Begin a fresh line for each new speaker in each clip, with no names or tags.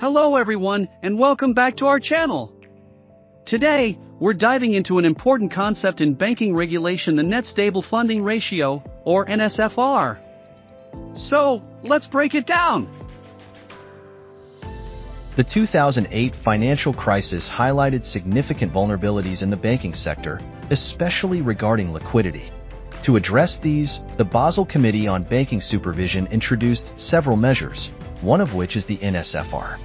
Hello everyone, and welcome back to our channel. Today, we're diving into an important concept in banking regulation, the Net Stable Funding Ratio, or NSFR. So, let's break it down.
The 2008 financial crisis highlighted significant vulnerabilities in the banking sector, especially regarding liquidity. To address these, the Basel Committee on Banking Supervision introduced several measures, one of which is the NSFR.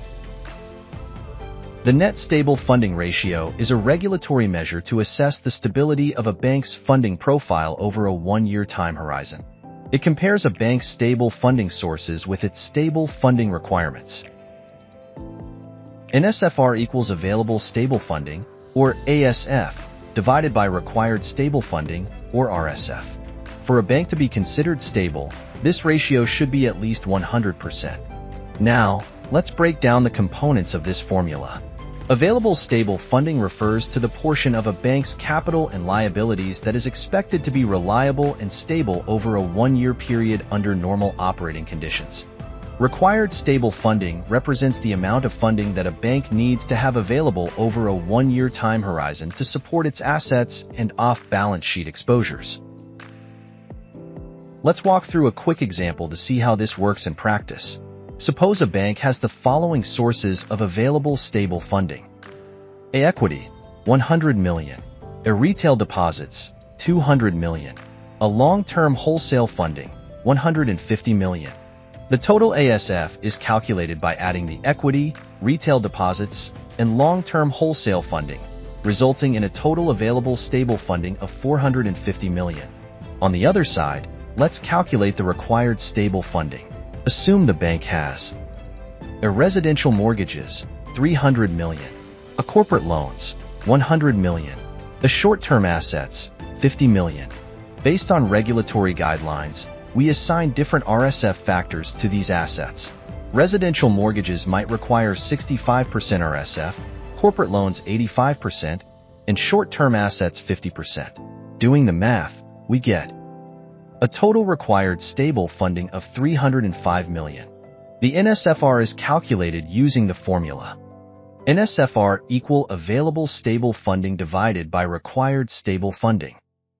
The Net Stable Funding Ratio is a regulatory measure to assess the stability of a bank's funding profile over a one-year time horizon. It compares a bank's stable funding sources with its stable funding requirements. NSFR equals available stable funding, or ASF, divided by required stable funding, or RSF. For a bank to be considered stable, this ratio should be at least 100%. Now, let's break down the components of this formula. Available stable funding refers to the portion of a bank's capital and liabilities that is expected to be reliable and stable over a one-year period under normal operating conditions. Required stable funding represents the amount of funding that a bank needs to have available over a one-year time horizon to support its assets and off-balance sheet exposures. Let's walk through a quick example to see how this works in practice. Suppose a bank has the following sources of available stable funding. A equity, 100 million. A retail deposits, 200 million. A long-term wholesale funding, 150 million. The total ASF is calculated by adding the equity, retail deposits, and long-term wholesale funding, resulting in a total available stable funding of 450 million. On the other side, let's calculate the required stable funding. Assume the bank has a residential mortgages, 300 million, a corporate loans, 100 million, a short-term assets, 50 million. Based on regulatory guidelines, we assign different RSF factors to these assets. Residential mortgages might require 65% RSF, corporate loans 85%, and short-term assets 50%. Doing the math, we get a total required stable funding of 305 million. The NSFR is calculated using the formula. NSFR equal available stable funding divided by required stable funding.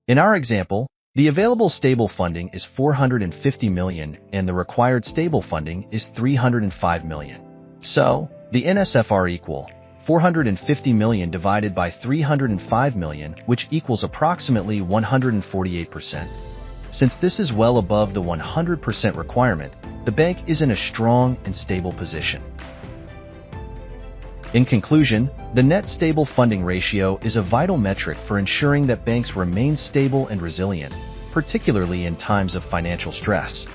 In our example, the available stable funding is 450 million and the required stable funding is 305 million. So, the NSFR equal 450 million divided by 305 million, which equals approximately 148%. Since this is well above the 100% requirement, the bank is in a strong and stable position. In conclusion, the net stable funding ratio is a vital metric for ensuring that banks remain stable and resilient, particularly in times of financial stress.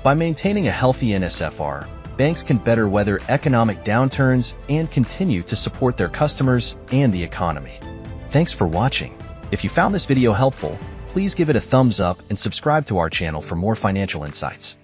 By maintaining a healthy NSFR, banks can better weather economic downturns and continue to support their customers and the economy. Thanks for watching. If you found this video helpful, please give it a thumbs up and subscribe to our channel for more financial insights.